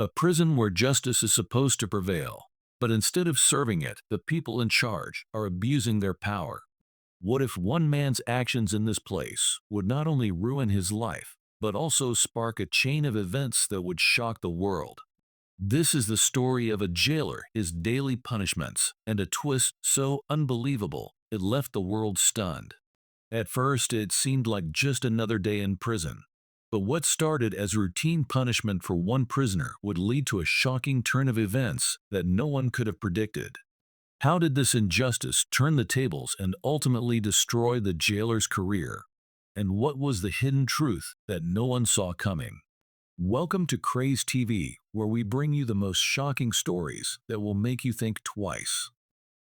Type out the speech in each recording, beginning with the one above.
A prison where justice is supposed to prevail, but instead of serving it, the people in charge are abusing their power. What if one man's actions in this place would not only ruin his life, but also spark a chain of events that would shock the world? This is the story of a jailer, his daily punishments, and a twist so unbelievable it left the world stunned. At first, it seemed like just another day in prison. But what started as routine punishment for one prisoner would lead to a shocking turn of events that no one could have predicted. How did this injustice turn the tables and ultimately destroy the jailer's career? And what was the hidden truth that no one saw coming? Welcome to Craze TV, where we bring you the most shocking stories that will make you think twice.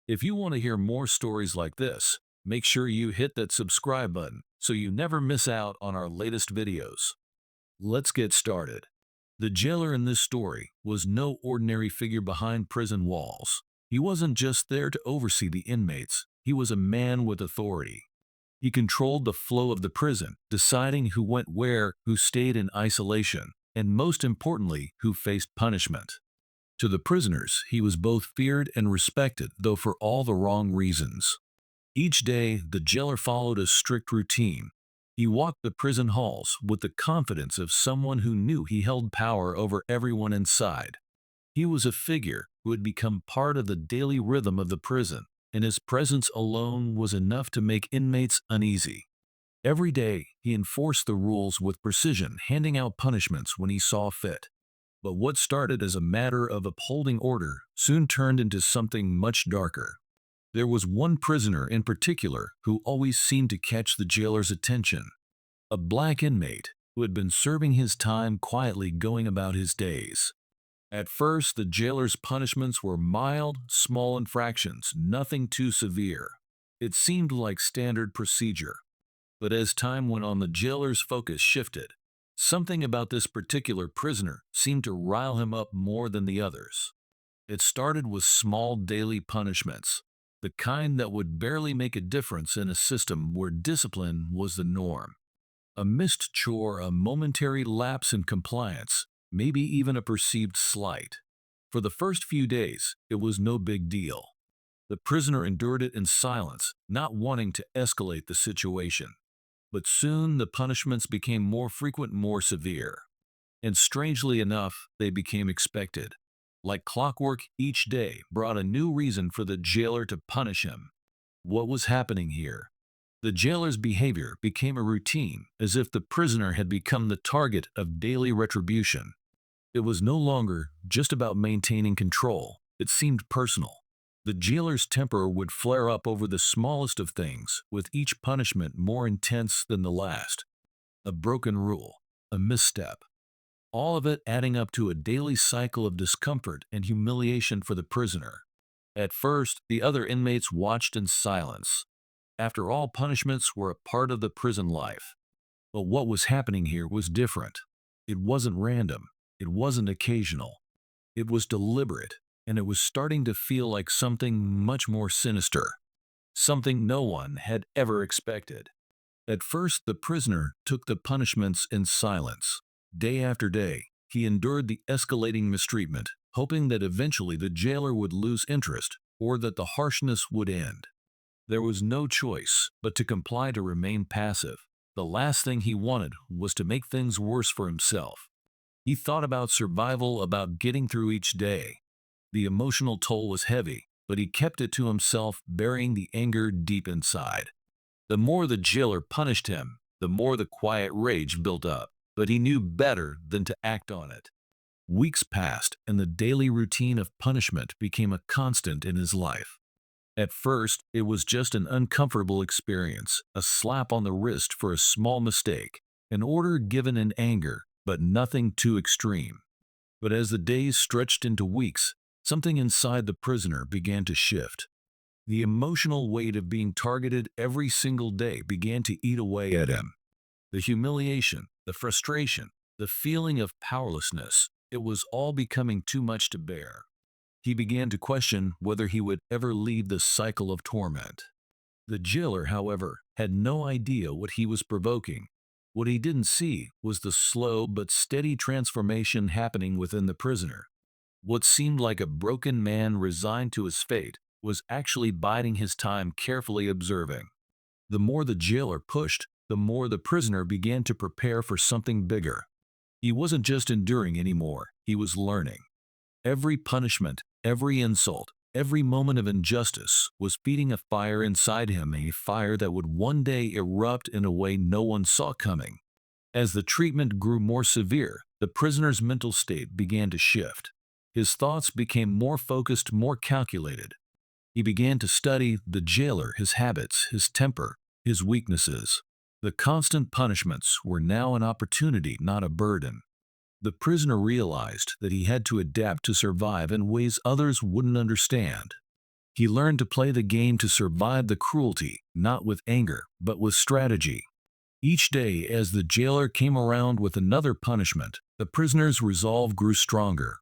If you want to hear more stories like this, make sure you hit that subscribe button so you never miss out on our latest videos. Let's get started. The jailer in this story was no ordinary figure behind prison walls. He wasn't just there to oversee the inmates, he was a man with authority. He controlled the flow of the prison, deciding who went where, who stayed in isolation, and most importantly, who faced punishment. To the prisoners, he was both feared and respected, though for all the wrong reasons. Each day, the jailer followed a strict routine. He walked the prison halls with the confidence of someone who knew he held power over everyone inside. He was a figure who had become part of the daily rhythm of the prison, and his presence alone was enough to make inmates uneasy. Every day, he enforced the rules with precision, handing out punishments when he saw fit. But what started as a matter of upholding order soon turned into something much darker. There was one prisoner in particular who always seemed to catch the jailer's attention. A black inmate who had been serving his time quietly going about his days. At first, the jailer's punishments were mild, small infractions, nothing too severe. It seemed like standard procedure. But as time went on, the jailer's focus shifted. Something about this particular prisoner seemed to rile him up more than the others. It started with small daily punishments, the kind that would barely make a difference in a system where discipline was the norm. A missed chore, a momentary lapse in compliance, maybe even a perceived slight. For the first few days, it was no big deal. The prisoner endured it in silence, not wanting to escalate the situation. But soon the punishments became more frequent, more severe. And strangely enough, they became expected. Like clockwork, each day brought a new reason for the jailer to punish him. What was happening here? The jailer's behavior became a routine, as if the prisoner had become the target of daily retribution. It was no longer just about maintaining control, it seemed personal. The jailer's temper would flare up over the smallest of things, with each punishment more intense than the last. A broken rule, a misstep, all of it adding up to a daily cycle of discomfort and humiliation for the prisoner. At first, the other inmates watched in silence. After all, punishments were a part of the prison life. But what was happening here was different. It wasn't random. It wasn't occasional. It was deliberate, and it was starting to feel like something much more sinister. Something no one had ever expected. At first, the prisoner took the punishments in silence. Day after day, he endured the escalating mistreatment, hoping that eventually the jailer would lose interest or that the harshness would end. There was no choice but to comply, to remain passive. The last thing he wanted was to make things worse for himself. He thought about survival, about getting through each day. The emotional toll was heavy, but he kept it to himself, burying the anger deep inside. The more the jailer punished him, the more the quiet rage built up, but he knew better than to act on it. Weeks passed, and the daily routine of punishment became a constant in his life. At first, it was just an uncomfortable experience, a slap on the wrist for a small mistake, an order given in anger, but nothing too extreme. But as the days stretched into weeks, something inside the prisoner began to shift. The emotional weight of being targeted every single day began to eat away at him. The humiliation, the frustration, the feeling of powerlessness, it was all becoming too much to bear. He began to question whether he would ever leave the cycle of torment. The jailer, however, had no idea what he was provoking. What he didn't see was the slow but steady transformation happening within the prisoner. What seemed like a broken man resigned to his fate was actually biding his time, carefully observing. The more the jailer pushed, the more the prisoner began to prepare for something bigger. He wasn't just enduring anymore, he was learning. Every punishment, every insult, every moment of injustice was feeding a fire inside him, a fire that would one day erupt in a way no one saw coming. As the treatment grew more severe, the prisoner's mental state began to shift. His thoughts became more focused, more calculated. He began to study the jailer, his habits, his temper, his weaknesses. The constant punishments were now an opportunity, not a burden. The prisoner realized that he had to adapt to survive in ways others wouldn't understand. He learned to play the game to survive the cruelty, not with anger, but with strategy. Each day, as the jailer came around with another punishment, the prisoner's resolve grew stronger.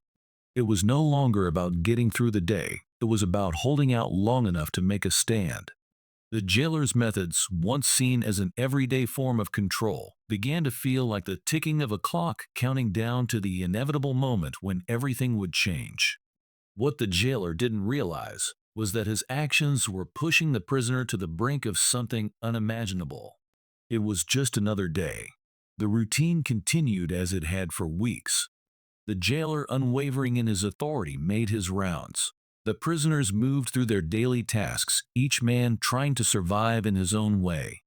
It was no longer about getting through the day, it was about holding out long enough to make a stand. The jailer's methods, once seen as an everyday form of control, began to feel like the ticking of a clock counting down to the inevitable moment when everything would change. What the jailer didn't realize was that his actions were pushing the prisoner to the brink of something unimaginable. It was just another day. The routine continued as it had for weeks. The jailer, unwavering in his authority, made his rounds. The prisoners moved through their daily tasks, each man trying to survive in his own way.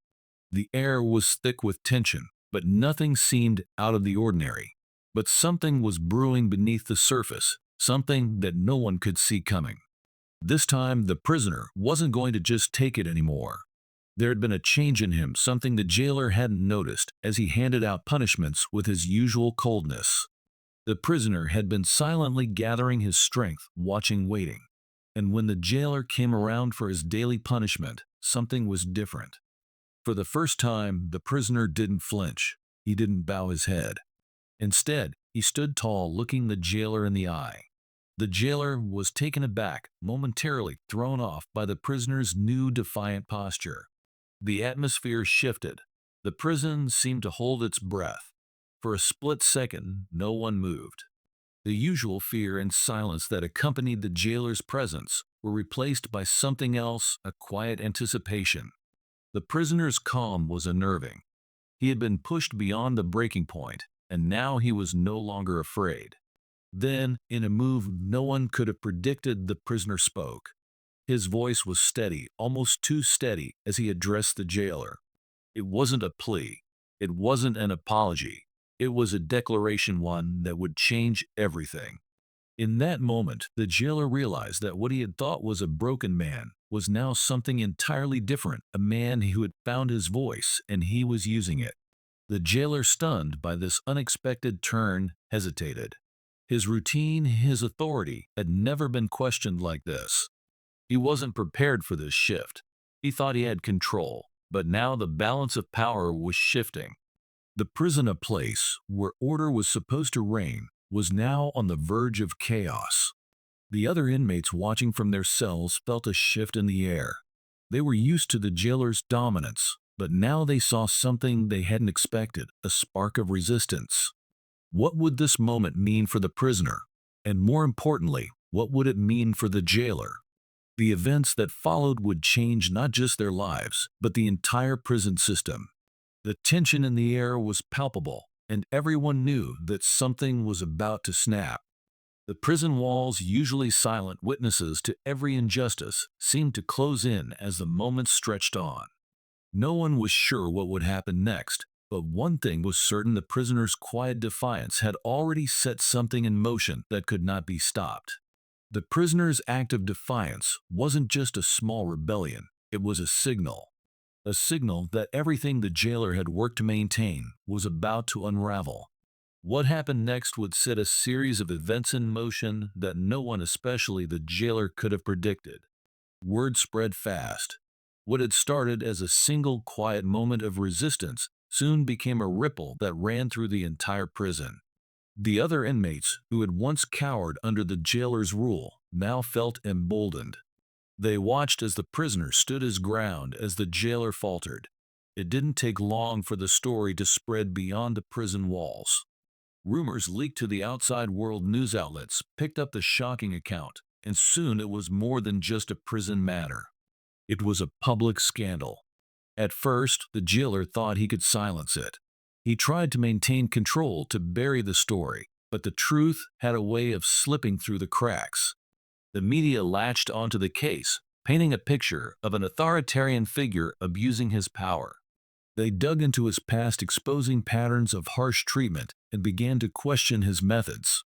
The air was thick with tension, but nothing seemed out of the ordinary. But something was brewing beneath the surface, something that no one could see coming. This time, the prisoner wasn't going to just take it anymore. There had been a change in him, something the jailer hadn't noticed as he handed out punishments with his usual coldness. The prisoner had been silently gathering his strength, watching, waiting. And when the jailer came around for his daily punishment, something was different. For the first time, the prisoner didn't flinch. He didn't bow his head. Instead, he stood tall, looking the jailer in the eye. The jailer was taken aback, momentarily thrown off by the prisoner's new defiant posture. The atmosphere shifted. The prison seemed to hold its breath. For a split second, no one moved. The usual fear and silence that accompanied the jailer's presence were replaced by something else, a quiet anticipation. The prisoner's calm was unnerving. He had been pushed beyond the breaking point, and now he was no longer afraid. Then, in a move no one could have predicted, the prisoner spoke. His voice was steady, almost too steady, as he addressed the jailer. It wasn't a plea. It wasn't an apology. It was a declaration, one that would change everything. In that moment, the jailer realized that what he had thought was a broken man was now something entirely different, a man who had found his voice and he was using it. The jailer, stunned by this unexpected turn, hesitated. His routine, his authority, had never been questioned like this. He wasn't prepared for this shift. He thought he had control, but now the balance of power was shifting. The prison, a place where order was supposed to reign, was now on the verge of chaos. The other inmates watching from their cells felt a shift in the air. They were used to the jailer's dominance, but now they saw something they hadn't expected, a spark of resistance. What would this moment mean for the prisoner? And more importantly, what would it mean for the jailer? The events that followed would change not just their lives, but the entire prison system. The tension in the air was palpable, and everyone knew that something was about to snap. The prison walls, usually silent witnesses to every injustice, seemed to close in as the moments stretched on. No one was sure what would happen next, but one thing was certain: the prisoner's quiet defiance had already set something in motion that could not be stopped. The prisoner's act of defiance wasn't just a small rebellion, it was a signal. A signal that everything the jailer had worked to maintain was about to unravel. What happened next would set a series of events in motion that no one, especially the jailer, could have predicted. Word spread fast. What had started as a single quiet moment of resistance soon became a ripple that ran through the entire prison. The other inmates, who had once cowered under the jailer's rule, now felt emboldened. They watched as the prisoner stood his ground as the jailer faltered. It didn't take long for the story to spread beyond the prison walls. Rumors leaked to the outside world. News outlets picked up the shocking account, and soon it was more than just a prison matter. It was a public scandal. At first, the jailer thought he could silence it. He tried to maintain control to bury the story, but the truth had a way of slipping through the cracks. The media latched onto the case, painting a picture of an authoritarian figure abusing his power. They dug into his past, exposing patterns of harsh treatment, and began to question his methods.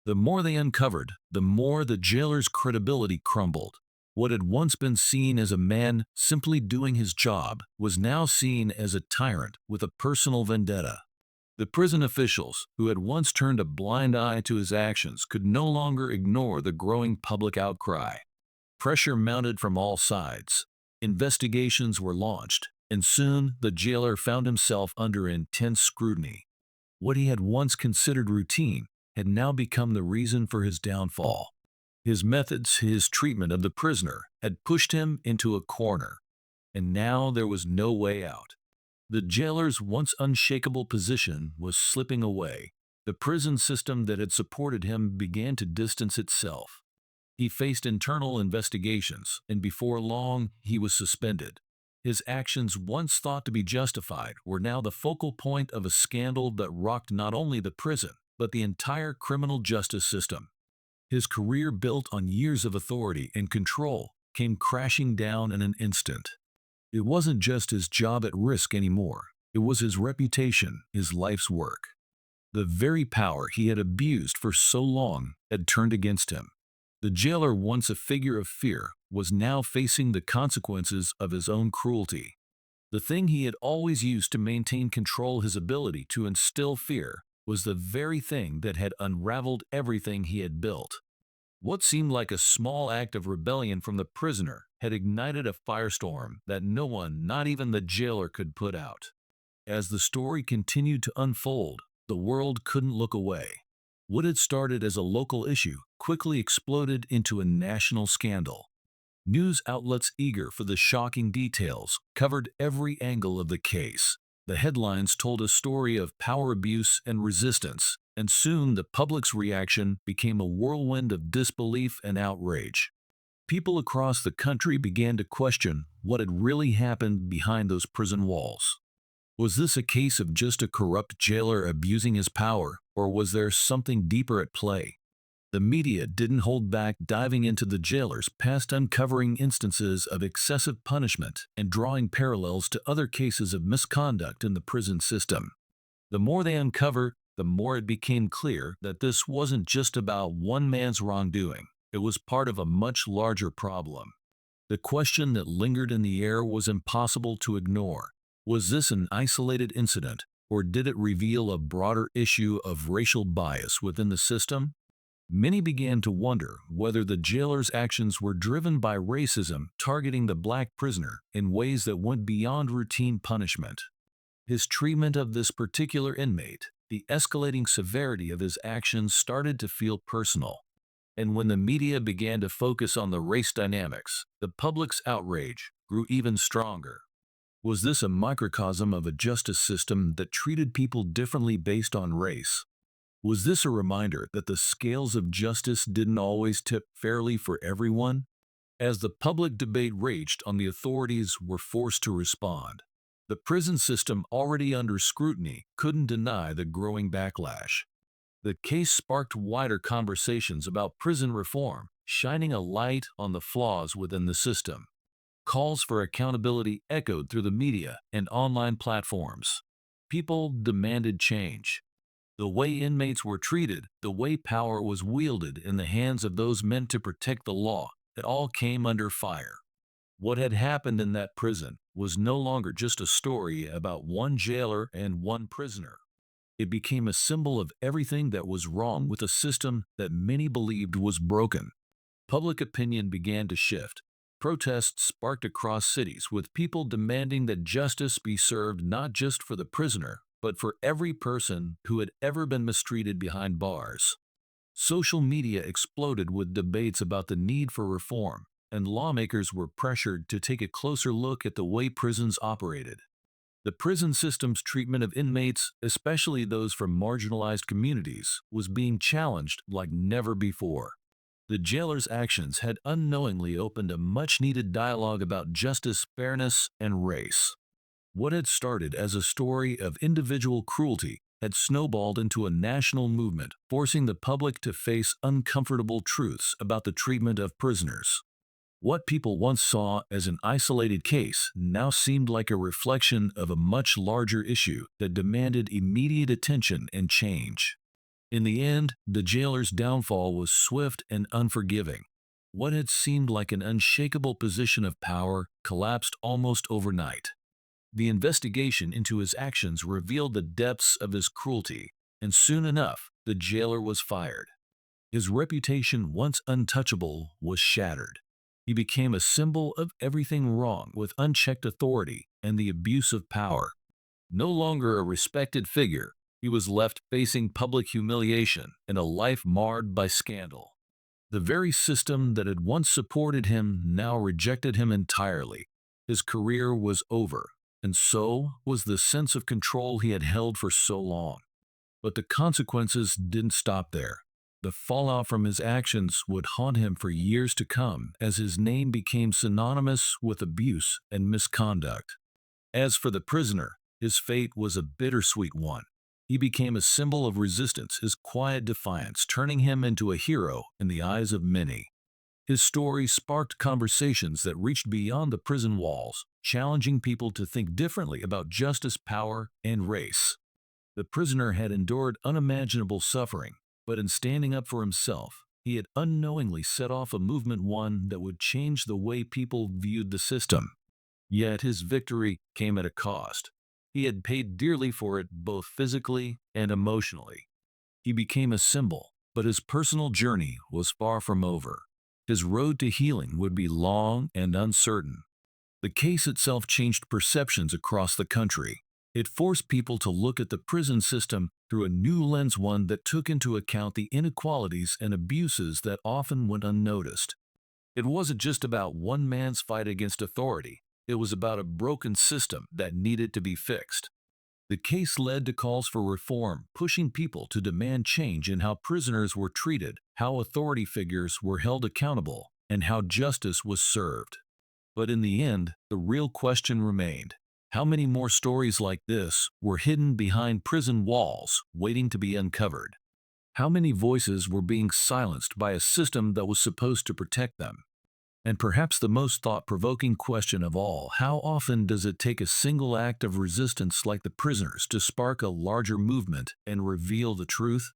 The more they uncovered, the more the jailer's credibility crumbled. What had once been seen as a man simply doing his job was now seen as a tyrant with a personal vendetta. The prison officials, who had once turned a blind eye to his actions, could no longer ignore the growing public outcry. Pressure mounted from all sides. Investigations were launched, and soon the jailer found himself under intense scrutiny. What he had once considered routine had now become the reason for his downfall. His methods, his treatment of the prisoner, had pushed him into a corner, and now there was no way out. The jailer's once unshakable position was slipping away. The prison system that had supported him began to distance itself. He faced internal investigations, and before long, he was suspended. His actions, once thought to be justified, were now the focal point of a scandal that rocked not only the prison, but the entire criminal justice system. His career, built on years of authority and control, came crashing down in an instant. It wasn't just his job at risk anymore. It was his reputation, his life's work. The very power he had abused for so long had turned against him. The jailer, once a figure of fear, was now facing the consequences of his own cruelty. The thing he had always used to maintain control, his ability to instill fear, was the very thing that had unraveled everything he had built. What seemed like a small act of rebellion from the prisoner had ignited a firestorm that no one, not even the jailer, could put out. As the story continued to unfold, the world couldn't look away. What had started as a local issue quickly exploded into a national scandal. News outlets, eager for the shocking details, covered every angle of the case. The headlines told a story of power abuse and resistance, and soon the public's reaction became a whirlwind of disbelief and outrage. People across the country began to question what had really happened behind those prison walls. Was this a case of just a corrupt jailer abusing his power, or was there something deeper at play? The media didn't hold back, diving into the jailer's past, uncovering instances of excessive punishment and drawing parallels to other cases of misconduct in the prison system. The more they uncovered, the more it became clear that this wasn't just about one man's wrongdoing. It was part of a much larger problem. The question that lingered in the air was impossible to ignore. Was this an isolated incident, or did it reveal a broader issue of racial bias within the system? Many began to wonder whether the jailer's actions were driven by racism, targeting the black prisoner in ways that went beyond routine punishment. His treatment of this particular inmate, the escalating severity of his actions, started to feel personal. And when the media began to focus on the race dynamics, the public's outrage grew even stronger. Was this a microcosm of a justice system that treated people differently based on race? Was this a reminder that the scales of justice didn't always tip fairly for everyone? As the public debate raged on, the authorities were forced to respond. The prison system, already under scrutiny, couldn't deny the growing backlash. The case sparked wider conversations about prison reform, shining a light on the flaws within the system. Calls for accountability echoed through the media and online platforms. People demanded change. The way inmates were treated, the way power was wielded in the hands of those meant to protect the law, it all came under fire. What had happened in that prison was no longer just a story about one jailer and one prisoner. It became a symbol of everything that was wrong with a system that many believed was broken. Public opinion began to shift. Protests sparked across cities, with people demanding that justice be served not just for the prisoner, but for every person who had ever been mistreated behind bars. Social media exploded with debates about the need for reform, and lawmakers were pressured to take a closer look at the way prisons operated. The prison system's treatment of inmates, especially those from marginalized communities, was being challenged like never before. The jailer's actions had unknowingly opened a much-needed dialogue about justice, fairness, and race. What had started as a story of individual cruelty had snowballed into a national movement, forcing the public to face uncomfortable truths about the treatment of prisoners. What people once saw as an isolated case now seemed like a reflection of a much larger issue that demanded immediate attention and change. In the end, the jailer's downfall was swift and unforgiving. What had seemed like an unshakable position of power collapsed almost overnight. The investigation into his actions revealed the depths of his cruelty, and soon enough, the jailer was fired. His reputation, once untouchable, was shattered. He became a symbol of everything wrong with unchecked authority and the abuse of power. No longer a respected figure, he was left facing public humiliation and a life marred by scandal. The very system that had once supported him now rejected him entirely. His career was over, and so was the sense of control he had held for so long. But the consequences didn't stop there. The fallout from his actions would haunt him for years to come as his name became synonymous with abuse and misconduct. As for the prisoner, his fate was a bittersweet one. He became a symbol of resistance, his quiet defiance turning him into a hero in the eyes of many. His story sparked conversations that reached beyond the prison walls, challenging people to think differently about justice, power, and race. The prisoner had endured unimaginable suffering, but in standing up for himself, he had unknowingly set off a movement one that would change the way people viewed the system. Yet his victory came at a cost. He had paid dearly for it both physically and emotionally. He became a symbol, but his personal journey was far from over. His road to healing would be long and uncertain. The case itself changed perceptions across the country. It forced people to look at the prison system through a new lens, one that took into account the inequalities and abuses that often went unnoticed. It wasn't just about one man's fight against authority. It was about a broken system that needed to be fixed. The case led to calls for reform, pushing people to demand change in how prisoners were treated, how authority figures were held accountable, and how justice was served. But in the end, the real question remained. How many more stories like this were hidden behind prison walls, waiting to be uncovered? How many voices were being silenced by a system that was supposed to protect them? And perhaps the most thought-provoking question of all, how often does it take a single act of resistance like the prisoners to spark a larger movement and reveal the truth?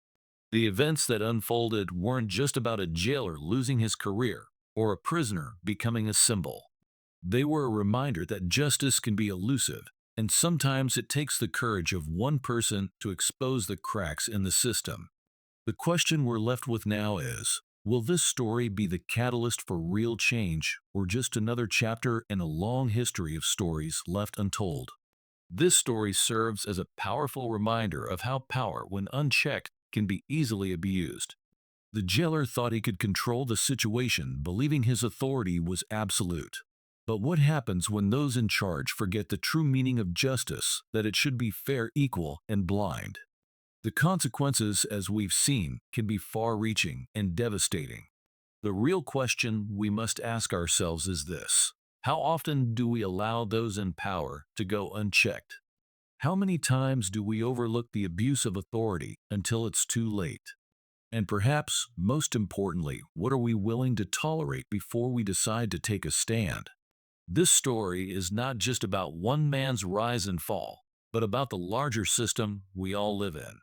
The events that unfolded weren't just about a jailer losing his career or a prisoner becoming a symbol. They were a reminder that justice can be elusive, and sometimes it takes the courage of one person to expose the cracks in the system. The question we're left with now is, will this story be the catalyst for real change, or just another chapter in a long history of stories left untold? This story serves as a powerful reminder of how power, when unchecked, can be easily abused. The jailer thought he could control the situation, believing his authority was absolute. But what happens when those in charge forget the true meaning of justice, that it should be fair, equal, and blind? The consequences, as we've seen, can be far-reaching and devastating. The real question we must ask ourselves is this: how often do we allow those in power to go unchecked? How many times do we overlook the abuse of authority until it's too late? And perhaps, most importantly, what are we willing to tolerate before we decide to take a stand? This story is not just about one man's rise and fall, but about the larger system we all live in.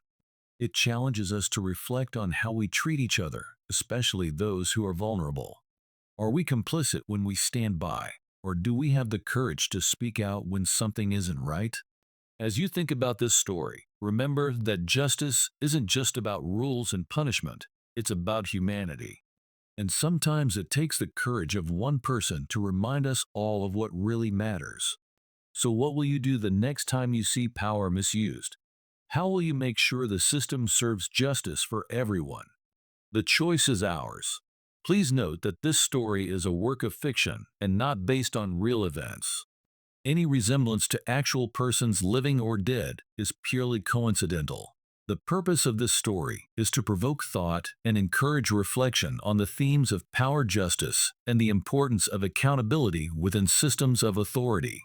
It challenges us to reflect on how we treat each other, especially those who are vulnerable. Are we complicit when we stand by, or do we have the courage to speak out when something isn't right? As you think about this story, remember that justice isn't just about rules and punishment, it's about humanity. And sometimes it takes the courage of one person to remind us all of what really matters. So what will you do the next time you see power misused? How will you make sure the system serves justice for everyone? The choice is ours. Please note that this story is a work of fiction and not based on real events. Any resemblance to actual persons living or dead is purely coincidental. The purpose of this story is to provoke thought and encourage reflection on the themes of power, justice, and the importance of accountability within systems of authority.